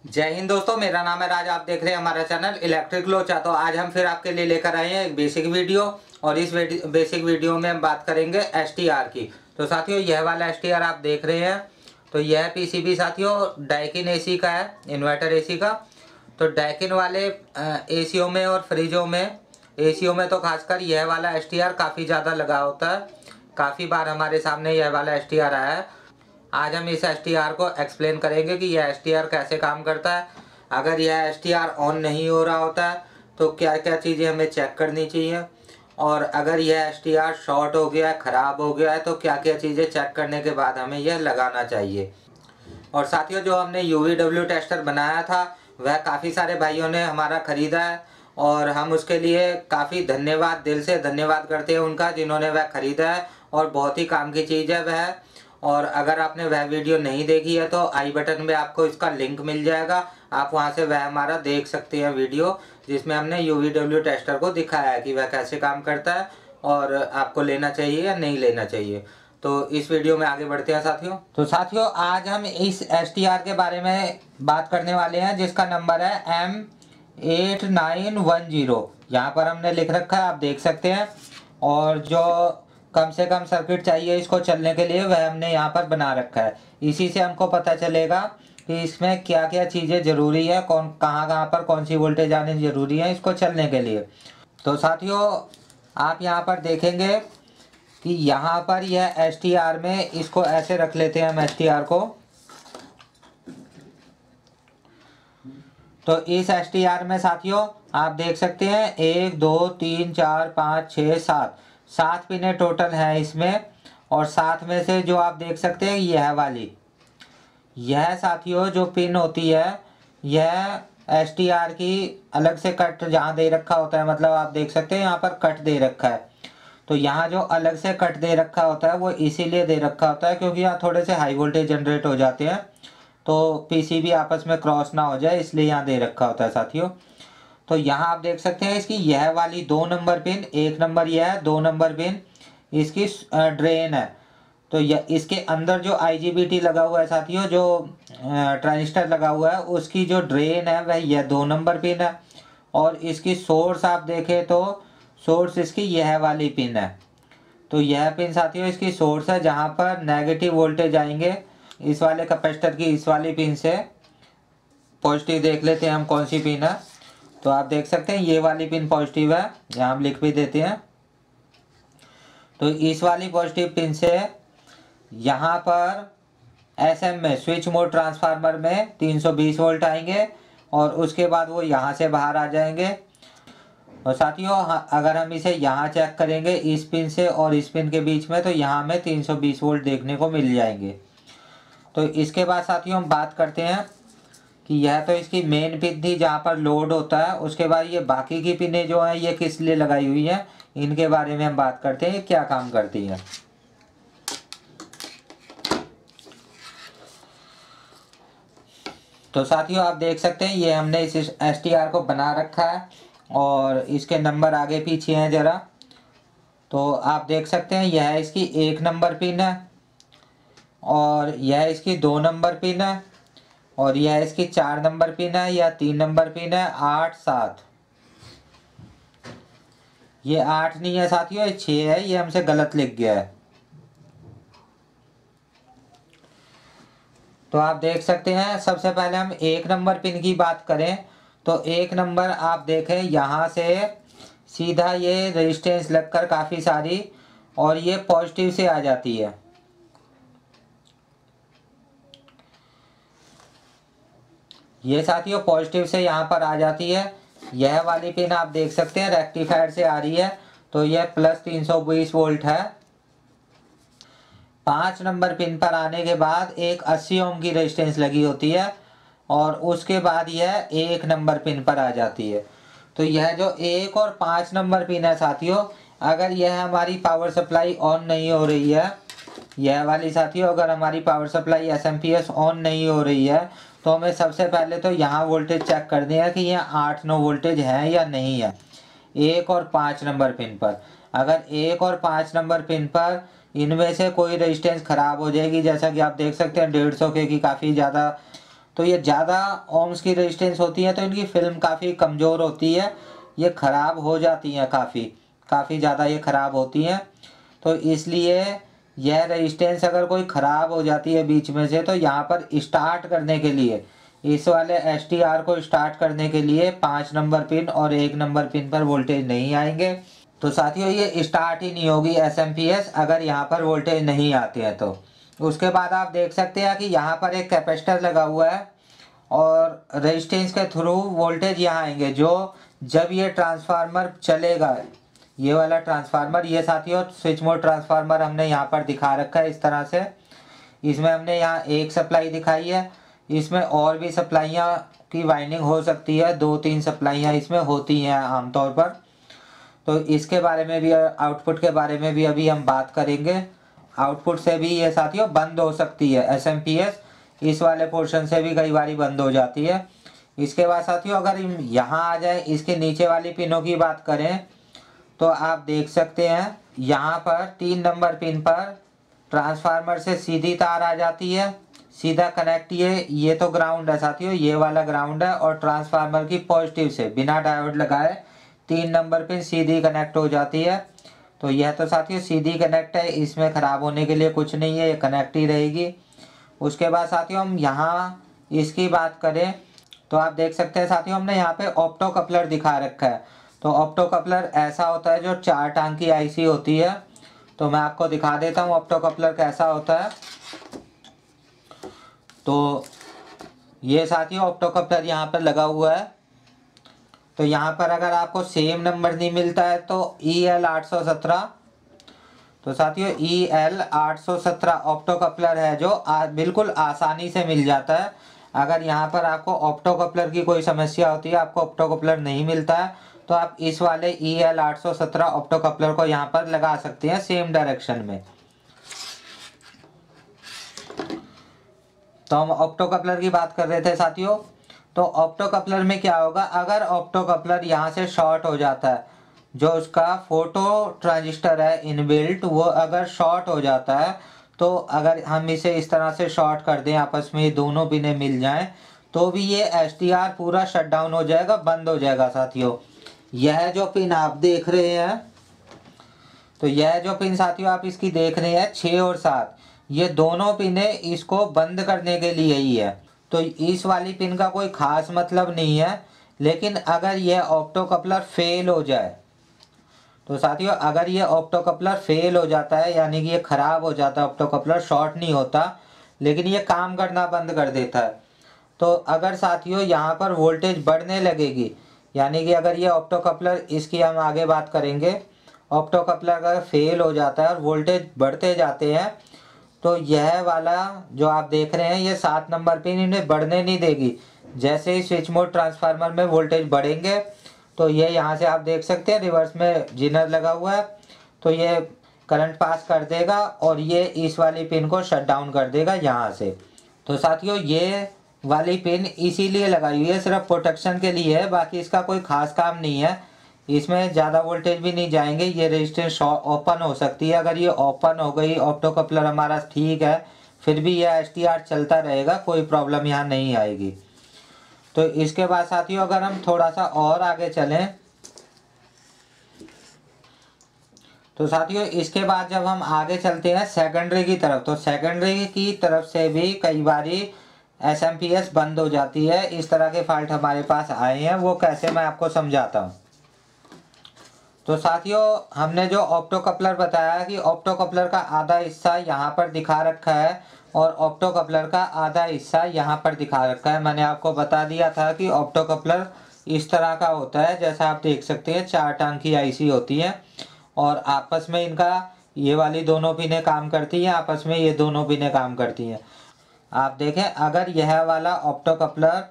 जय हिंद दोस्तों, मेरा नाम है राज। आप देख रहे हैं हमारा चैनल इलेक्ट्रिक लोचा। तो आज हम फिर आपके लिए लेकर आए हैं एक बेसिक वीडियो। और इस बेसिक वीडियो में हम बात करेंगे एसटीआर की। तो साथियों, यह वाला एसटीआर आप देख रहे हैं, तो यह पीसीबी साथियों डाइकिन एसी का है, इन्वर्टर एसी का। तो डाइकिन वाले एसीओ में और फ्रिजों में, एसीओ में तो खासकर यह वाला एसटीआर काफ़ी ज़्यादा लगा होता है। काफ़ी बार हमारे सामने यह वाला एसटीआर आया है। आज हम इस एसटीआर को एक्सप्लेन करेंगे कि यह एसटीआर कैसे काम करता है। अगर यह एसटीआर ऑन नहीं हो रहा होता है तो क्या क्या चीज़ें हमें चेक करनी चाहिए, और अगर यह एसटीआर शॉर्ट हो गया है, ख़राब हो गया है, तो क्या क्या चीज़ें चेक करने के बाद हमें यह लगाना चाहिए। और साथियों, जो हमने यूवीडब्ल्यू टेस्टर बनाया था वह काफ़ी सारे भाइयों ने हमारा ख़रीदा है, और हम उसके लिए काफ़ी धन्यवाद, दिल से धन्यवाद करते हैं उनका, जिन्होंने वह ख़रीदा है। और बहुत ही काम की चीज़ है वह। और अगर आपने वह वीडियो नहीं देखी है तो आई बटन में आपको इसका लिंक मिल जाएगा, आप वहां से वह हमारा देख सकते हैं वीडियो, जिसमें हमने यूवीडब्ल्यू टेस्टर को दिखाया है कि वह कैसे काम करता है और आपको लेना चाहिए या नहीं लेना चाहिए। तो इस वीडियो में आगे बढ़ते हैं साथियों। तो साथियों, आज हम इस एसटीआर के बारे में बात करने वाले हैं, जिसका नंबर है M8910। यहाँ पर हमने लिख रखा है, आप देख सकते हैं। और जो कम से कम सर्किट चाहिए इसको चलने के लिए वह हमने यहाँ पर बना रखा है। इसी से हमको पता चलेगा कि इसमें क्या क्या चीज़ें ज़रूरी है, कौन कहाँ पर कौन सी वोल्टेज आनी ज़रूरी है इसको चलने के लिए। तो साथियों, आप यहाँ पर देखेंगे कि यहाँ पर यह एसटीआर में, इसको ऐसे रख लेते हैं हम एसटीआर को। तो इस एसटीआर में साथियों आप देख सकते हैं 1 2 3 4 5 6 7 पिनें टोटल है इसमें। और साथ में से जो आप देख सकते हैं यह वाली, यह साथियों जो पिन होती है, यह एसटीआर की अलग से कट जहाँ दे रखा होता है, मतलब आप देख सकते हैं यहाँ पर कट दे रखा है। तो यहाँ जो अलग से कट दे रखा होता है वो इसीलिए दे रखा होता है क्योंकि यहाँ थोड़े से हाई वोल्टेज जनरेट हो जाते हैं, तो पीसीबी आपस में क्रॉस ना हो जाए, इसलिए यहाँ दे रखा होता है साथियों। तो यहाँ आप देख सकते हैं इसकी यह वाली 2 नंबर पिन, 1 नंबर यह है, 2 नंबर पिन इसकी ड्रेन है। तो यह इसके अंदर जो आईजीबीटी लगा हुआ है साथियों, जो ट्रांजिस्टर लगा हुआ है, उसकी जो ड्रेन है वह यह 2 नंबर पिन है। और इसकी सोर्स आप देखें तो सोर्स इसकी यह वाली पिन है। तो यह पिन साथियों इसकी सोर्स है, जहाँ पर नेगेटिव वोल्टेज आएंगे इस वाले कैपेसिटर की इस वाली पिन से। पॉजिटिव देख लेते हैं हम कौन सी पिन है। तो आप देख सकते हैं ये वाली पिन पॉजिटिव है, यहाँ हम लिख भी देते हैं। तो इस वाली पॉजिटिव पिन से यहाँ पर एसएम में, स्विच मोड ट्रांसफार्मर में 320 वोल्ट आएंगे, और उसके बाद वो यहाँ से बाहर आ जाएंगे। और साथियों, अगर हम इसे यहाँ चेक करेंगे इस पिन से और इस पिन के बीच में, तो यहाँ हमें 320 वोल्ट देखने को मिल जाएंगे। तो इसके बाद साथियों हम बात करते हैं कि यह तो इसकी मेन पिन थी जहाँ पर लोड होता है। उसके बाद ये बाकी की पिनें जो हैं ये किस लिए लगाई हुई हैं, इनके बारे में हम बात करते हैं, क्या काम करती हैं। तो साथियों आप देख सकते हैं ये हमने इस एसटीआर को बना रखा है, और इसके नंबर आगे पीछे हैं ज़रा। तो आप देख सकते हैं यह इसकी 1 नंबर पिन है, और यह इसकी 2 नंबर पिन है, और यह इसकी 4 नंबर पिन है, या 3 नंबर पिन है, 8 7। ये 8 नहीं है साथियों, ये 6 है, ये हमसे गलत लिख गया है। तो आप देख सकते हैं, सबसे पहले हम 1 नंबर पिन की बात करें तो 1 नंबर आप देखें यहाँ से सीधा ये रेजिस्टेंस लगकर काफ़ी सारी, और ये पॉजिटिव से आ जाती है। ये साथियों पॉजिटिव से यहाँ पर आ जाती है। यह वाली पिन आप देख सकते हैं रेक्टिफायर से आ रही है, तो यह प्लस 320 वोल्ट है। 5 नंबर पिन पर आने के बाद एक 80 ओम की रेजिस्टेंस लगी होती है, और उसके बाद यह 1 नंबर पिन पर आ जाती है। तो यह जो 1 और 5 नंबर पिन है साथियों, अगर यह हमारी पावर सप्लाई ऑन नहीं हो रही है, यह वाली साथियों अगर हमारी पावर सप्लाई एसएमपीएस ऑन नहीं हो रही है, तो हमें सबसे पहले तो यहाँ वोल्टेज चेक करनी है कि यह 8-9 वोल्टेज है या नहीं है 1 और 5 नंबर पिन पर। अगर 1 और 5 नंबर पिन पर इनमें से कोई रेजिस्टेंस खराब हो जाएगी, जैसा कि आप देख सकते हैं 150 के की काफ़ी ज़्यादा, तो ये ज़्यादा ओम्स की रेजिस्टेंस होती है तो इनकी फिल्म काफ़ी कमज़ोर होती है, ये ख़राब हो जाती हैं, काफ़ी ज़्यादा ये ख़राब होती हैं। तो इसलिए यह रेजिस्टेंस अगर कोई ख़राब हो जाती है बीच में से, तो यहाँ पर स्टार्ट करने के लिए, इस वाले STR को स्टार्ट करने के लिए 5 नंबर पिन और 1 नंबर पिन पर वोल्टेज नहीं आएंगे। तो साथियों ये स्टार्ट ही नहीं होगी SMPS अगर यहाँ पर वोल्टेज नहीं आते हैं तो। उसके बाद आप देख सकते हैं कि यहाँ पर एक कैपेसिटर लगा हुआ है और रेजिस्टेंस के थ्रू वोल्टेज यहाँ आएंगे, जो जब ये ट्रांसफार्मर चलेगा, ये वाला ट्रांसफार्मर, ये साथियों स्विच मोड ट्रांसफार्मर हमने यहाँ पर दिखा रखा है इस तरह से। इसमें हमने यहाँ एक सप्लाई दिखाई है, इसमें और भी सप्लाइयाँ की वाइंडिंग हो सकती है, 2-3 सप्लाइयाँ इसमें होती हैं आमतौर पर। तो इसके बारे में भी, आउटपुट के बारे में भी अभी हम बात करेंगे। आउटपुट से भी ये साथियों बंद हो सकती है SMPS, इस वाले पोर्शन से भी कई बारी बंद हो जाती है। इसके बाद साथियों अगर हम यहाँ आ जाए, इसके नीचे वाली पिनों की बात करें, तो आप देख सकते हैं यहाँ पर 3 नंबर पिन पर ट्रांसफार्मर से सीधी तार आ जाती है, सीधा कनेक्ट, ये तो ग्राउंड है साथियों, ये वाला ग्राउंड है, और ट्रांसफार्मर की पॉजिटिव से बिना डायोड लगाए 3 नंबर पिन सीधी कनेक्ट हो जाती है। तो यह तो साथियों सीधी कनेक्ट है, इसमें ख़राब होने के लिए कुछ नहीं है, ये कनेक्ट ही रहेगी। उसके बाद साथियों हम यहाँ इसकी बात करें तो आप देख सकते हैं साथियों हमने यहाँ पे ऑप्टो कपलर दिखा रखा है। तो ऑप्टो कपलर ऐसा होता है जो 4 टांग की IC होती है। तो मैं आपको दिखा देता हूँ ऑप्टो कपलर कैसा होता है। तो ये साथियों ऑप्टो कपलर यहाँ पर लगा हुआ है। तो यहाँ पर अगर आपको सेम नंबर नहीं मिलता है तो EL817, तो साथियों EL817 ऑप्टो कपलर है जो बिल्कुल आसानी से मिल जाता है। अगर यहाँ पर आपको ऑप्टो कपलर की कोई समस्या होती है, आपको ऑप्टो कपलर नहीं मिलता है, तो आप इस वाले EL817 ऑप्टो कपलर को यहाँ पर लगा सकते हैं सेम डायरेक्शन में। तो हम ऑप्टो कपलर की बात कर रहे थे साथियों। तो ऑप्टो कपलर में क्या होगा, अगर ऑप्टो कपलर यहाँ से शॉर्ट हो जाता है, जो उसका फोटो ट्रांजिस्टर है इनबिल्ट, वो अगर शॉर्ट हो जाता है, तो अगर हम इसे इस तरह से शॉर्ट कर दें, आपस में दोनों पिनें मिल जाएं, तो भी ये STR पूरा शट डाउन हो जाएगा, बंद हो जाएगा साथियों। यह जो पिन आप देख रहे हैं, तो यह जो पिन साथियों आप इसकी देख रहे हैं 6 और 7, ये दोनों पिनें इसको बंद करने के लिए ही है। तो इस वाली पिन का कोई खास मतलब नहीं है। लेकिन अगर यह ऑप्टो कपलर फेल हो जाए, तो साथियों अगर ये ऑप्टो कपलर फेल हो जाता है, यानी कि ये ख़राब हो जाता है, ऑप्टो कपलर शॉर्ट नहीं होता लेकिन ये काम करना बंद कर देता है, तो अगर साथियों यहाँ पर वोल्टेज बढ़ने लगेगी, यानी कि अगर ये ऑप्टो कपलर, इसकी हम आगे बात करेंगे, ऑप्टो कपलर अगर फेल हो जाता है और वोल्टेज बढ़ते जाते हैं, तो यह वाला जो आप देख रहे हैं ये 7 नंबर पिन इन्हें बढ़ने नहीं देगी। जैसे ही स्विच मोड ट्रांसफार्मर में वोल्टेज बढ़ेंगे, तो ये यहाँ से आप देख सकते हैं रिवर्स में जिनर लगा हुआ है, तो ये करंट पास कर देगा और ये इस वाली पिन को शट डाउन कर देगा यहाँ से। तो साथियों ये वाली पिन इसीलिए लगाई हुई है, सिर्फ प्रोटेक्शन के लिए है, बाकी इसका कोई खास काम नहीं है। इसमें ज़्यादा वोल्टेज भी नहीं जाएंगे, ये रेजिस्टेंस ओपन हो सकती है। अगर ये ओपन हो गई, ऑप्टो कपलर हमारा ठीक है, फिर भी यह STR चलता रहेगा, कोई प्रॉब्लम यहाँ नहीं आएगी। तो इसके बाद साथियों अगर हम थोड़ा सा और आगे चलें, तो साथियों इसके बाद जब हम आगे चलते हैं सेकेंडरी की तरफ, तो सेकेंडरी की तरफ से भी कई बारी SMPS बंद हो जाती है। इस तरह के फॉल्ट हमारे पास आए हैं, वो कैसे मैं आपको समझाता हूँ। तो साथियों हमने जो ऑप्टो कपलर बताया कि ऑप्टो कपलर का आधा हिस्सा यहाँ पर दिखा रखा है और ऑप्टो कपलर का आधा हिस्सा यहाँ पर दिखा रखा है। मैंने आपको बता दिया था कि ऑप्टो कपलर इस तरह का होता है, जैसा आप देख सकते हैं 4 टांग की IC होती है और आपस में इनका ये वाली दोनों पिनें काम करती हैं, आपस में ये दोनों पिनें काम करती हैं। आप देखें अगर यह वाला ऑप्टो कपलर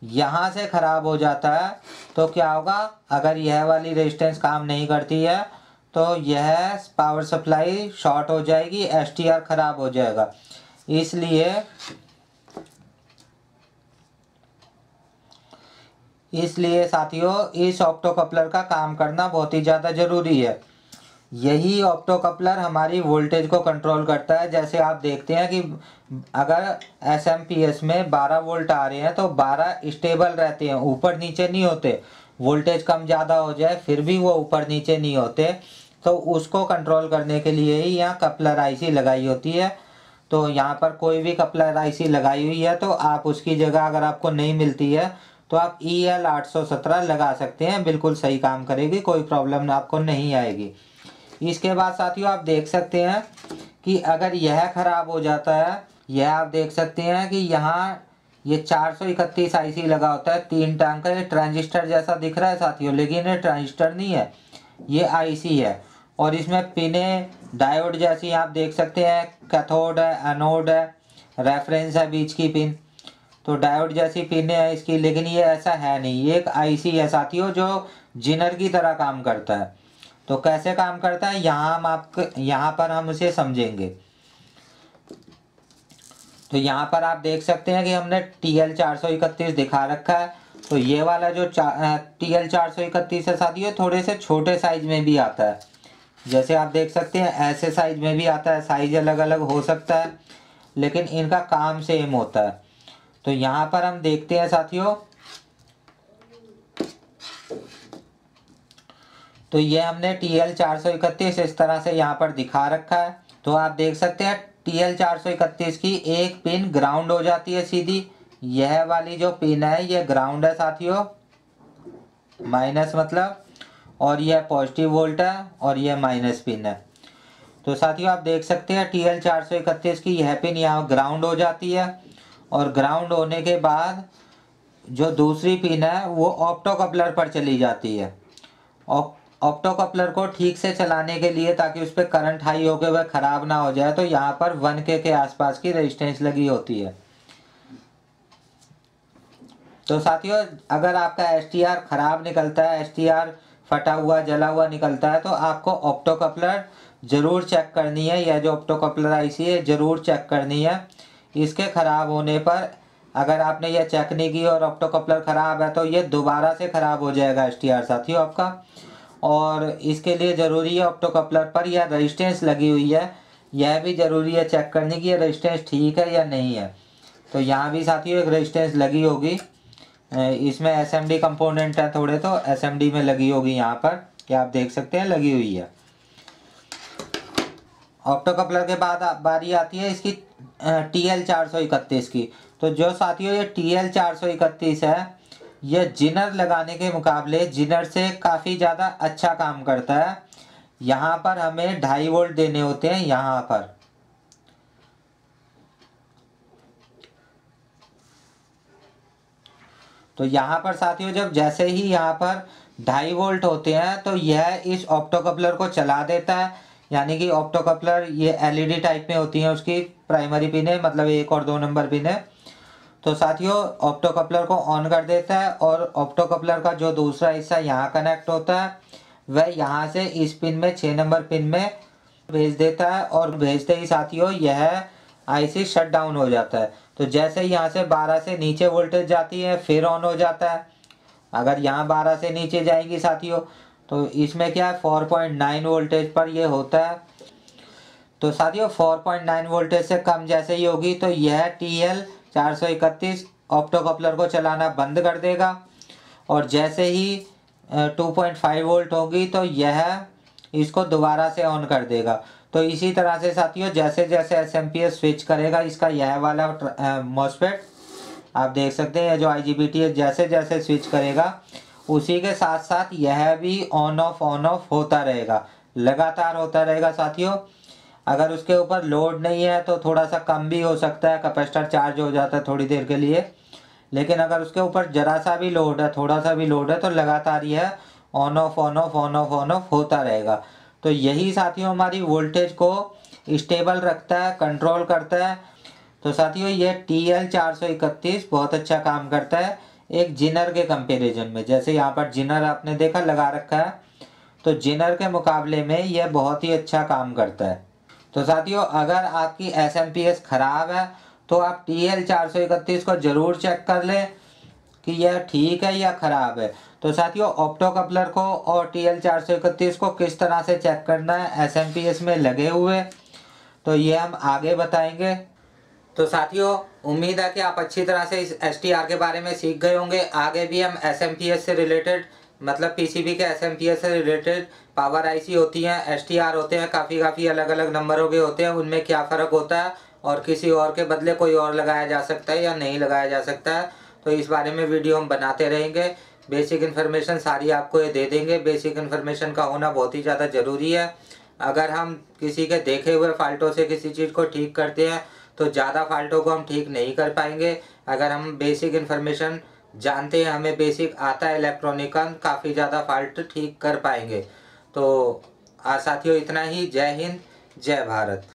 यहाँ से ख़राब हो जाता है तो क्या होगा, अगर यह वाली रेजिस्टेंस काम नहीं करती है तो यह पावर सप्लाई शॉर्ट हो जाएगी, STR ख़राब हो जाएगा। इसलिए साथियों इस ऑप्टो कपलर का काम करना बहुत ही ज़्यादा ज़रूरी है। यही ऑप्टो कपलर हमारी वोल्टेज को कंट्रोल करता है। जैसे आप देखते हैं कि अगर एसएमपीएस में 12 वोल्ट आ रहे हैं तो 12 स्टेबल रहते हैं, ऊपर नीचे नहीं होते। वोल्टेज कम ज़्यादा हो जाए फिर भी वो ऊपर नीचे नहीं होते। तो उसको कंट्रोल करने के लिए ही यहाँ कपलर आईसी लगाई होती है। तो यहाँ पर कोई भी कपलर आईसी लगाई हुई है तो आप उसकी जगह अगर आपको नहीं मिलती है तो आप EL817 लगा सकते हैं, बिल्कुल सही काम करेगी, कोई प्रॉब्लम आपको नहीं आएगी। इसके बाद साथियों आप देख सकते हैं कि अगर यह खराब हो जाता है, यह आप देख सकते हैं कि यहाँ ये 431 आईसी लगा होता है 3 टांग का। ये ट्रांजिस्टर जैसा दिख रहा है साथियों, लेकिन ये ट्रांजिस्टर नहीं है, ये आईसी है। और इसमें पिने डायोड जैसी आप देख सकते हैं, कैथोड है, एनोड है, रेफरेंस है बीच की पिन। तो डायोड जैसी पिने है इसकी, लेकिन ये ऐसा है नहीं, ये एक आईसी है साथियों जो जिनर की तरह काम करता है। तो कैसे काम करता है यहाँ पर हम उसे समझेंगे। तो यहाँ पर आप देख सकते हैं कि हमने TL431 दिखा रखा है। तो ये वाला जो TL431 है साथियों थोड़े से छोटे साइज में भी आता है। जैसे आप देख सकते हैं ऐसे साइज में भी आता है, साइज अलग अलग हो सकता है लेकिन इनका काम सेम होता है। तो यहाँ पर हम देखते हैं साथियों, तो ये हमने TL431 इस तरह से यहाँ पर दिखा रखा है। तो आप देख सकते हैं TL431 की एक पिन ग्राउंड हो जाती है सीधी, यह वाली जो पिन है ये ग्राउंड है साथियों, माइनस मतलब, और यह पॉजिटिव वोल्ट है और यह माइनस पिन है। तो साथियों आप देख सकते हैं TL431 की यह पिन यहाँ ग्राउंड हो जाती है और ग्राउंड होने के बाद जो दूसरी पिन है वो ऑप्टो कपलर पर चली जाती है। ऑप्टो कपलर को ठीक से चलाने के लिए ताकि उस पर करंट हाई होकर वह खराब ना हो जाए तो यहाँ पर 1K के आसपास की रेजिस्टेंस लगी होती है। तो साथियों अगर आपका STR खराब निकलता है, STR फटा हुआ जला हुआ निकलता है, तो आपको ऑप्टो कपलर ज़रूर चेक करनी है। यह जो ऑप्टो कपलर आईसी है ज़रूर चेक करनी है। इसके ख़राब होने पर अगर आपने यह चेक नहीं की और ऑप्टो कपलर ख़राब है तो ये दोबारा से ख़राब हो जाएगा STR साथियों आपका। और इसके लिए ज़रूरी है ऑप्टो कपलर पर यह रेजिस्टेंस लगी हुई है, यह भी ज़रूरी है चेक करने की ये रेजिस्टेंस ठीक है या नहीं है। तो यहाँ भी साथियों एक रेजिस्टेंस लगी होगी, इसमें SMD कंपोनेंट है थोड़े, तो SMD में लगी होगी यहाँ पर, क्या आप देख सकते हैं लगी हुई है। ऑप्टो कपलर के बाद बारी आती है इसकी TL431 की। तो जो साथियों ये TL431 है यह जिनर लगाने के मुकाबले जिनर से काफ़ी ज़्यादा अच्छा काम करता है। यहाँ पर हमें 2.5 वोल्ट देने होते हैं यहाँ पर। तो यहाँ पर साथियों जब जैसे ही यहाँ पर 2.5 वोल्ट होते हैं तो यह इस ऑप्टो कपलर को चला देता है। यानी कि ऑप्टो कपलर ये LED टाइप में होती हैं, उसकी प्राइमरी पिन है, मतलब 1 और 2 नंबर पिन है। तो साथियों ऑप्टो कपलर को ऑन कर देता है और ऑप्टो कपलर का जो दूसरा हिस्सा यहाँ कनेक्ट होता है वह यहाँ से इस पिन में 6 नंबर पिन में भेज देता है। और भेजते ही साथियों यह आईसी शट डाउन हो जाता है। तो जैसे ही यहाँ से 12 से नीचे वोल्टेज जाती है फिर ऑन हो जाता है। अगर यहाँ 12 से नीचे जाएगी साथियों तो इसमें क्या है 4.9 वोल्टेज पर यह होता है। तो साथियों 4.9 वोल्टेज से कम जैसे ही होगी तो यह TL431 ऑप्टो कपलर को चलाना बंद कर देगा। और जैसे ही 2.5 वोल्ट होगी तो यह इसको दोबारा से ऑन कर देगा। तो इसी तरह से साथियों जैसे जैसे SMPS स्विच करेगा इसका यह वाला मॉसफेट आप देख सकते हैं जो IGBT है, जैसे जैसे स्विच करेगा उसी के साथ साथ यह भी ऑन ऑफ होता रहेगा, लगातार होता रहेगा साथियों। अगर उसके ऊपर लोड नहीं है तो थोड़ा सा कम भी हो सकता है, कैपेसिटर चार्ज हो जाता है थोड़ी देर के लिए। लेकिन अगर उसके ऊपर जरा सा भी लोड है, थोड़ा सा भी लोड है, तो लगातार यह ऑन ऑफ होता रहेगा। तो यही साथियों हमारी वोल्टेज को स्टेबल रखता है, कंट्रोल करता है। तो साथियों ये TL431 बहुत अच्छा काम करता है एक जिनर के कंपैरिजन में। जैसे यहाँ पर जिनर आपने देखा लगा रखा है, तो जिनर के मुकाबले में यह बहुत ही अच्छा काम करता है। तो साथियों अगर आपकी SMPS ख़राब है तो आप TL431 को ज़रूर चेक कर लें। कि यह ठीक है या ख़राब है। तो साथियों ऑप्टो कपलर को और TL431 को किस तरह से चेक करना है SMPS में लगे हुए, तो ये हम आगे बताएंगे। तो साथियों उम्मीद है कि आप अच्छी तरह से इस STR के बारे में सीख गए होंगे। आगे भी हम SMPS से रिलेटेड मतलब PCB के SMPS से रिलेटेड पावर IC होती हैं, STR होते हैं, काफ़ी अलग अलग नंबरों के होते हैं, उनमें क्या फ़र्क होता है और किसी और के बदले कोई और लगाया जा सकता है या नहीं लगाया जा सकता है, तो इस बारे में वीडियो हम बनाते रहेंगे। बेसिक इन्फॉर्मेशन सारी आपको ये दे देंगे। बेसिक इन्फॉर्मेशन का होना बहुत ही ज़्यादा ज़रूरी है। अगर हम किसी के देखे हुए फाल्टों से किसी चीज़ को ठीक करते हैं तो ज़्यादा फाल्टों को हम ठीक नहीं कर पाएंगे। अगर हम बेसिक इन्फॉर्मेशन जानते हैं, हमें बेसिक आता है इलेक्ट्रॉनिक का, काफ़ी ज़्यादा फाल्ट ठीक कर पाएंगे। तो साथियों इतना ही। जय हिंद, जय भारत।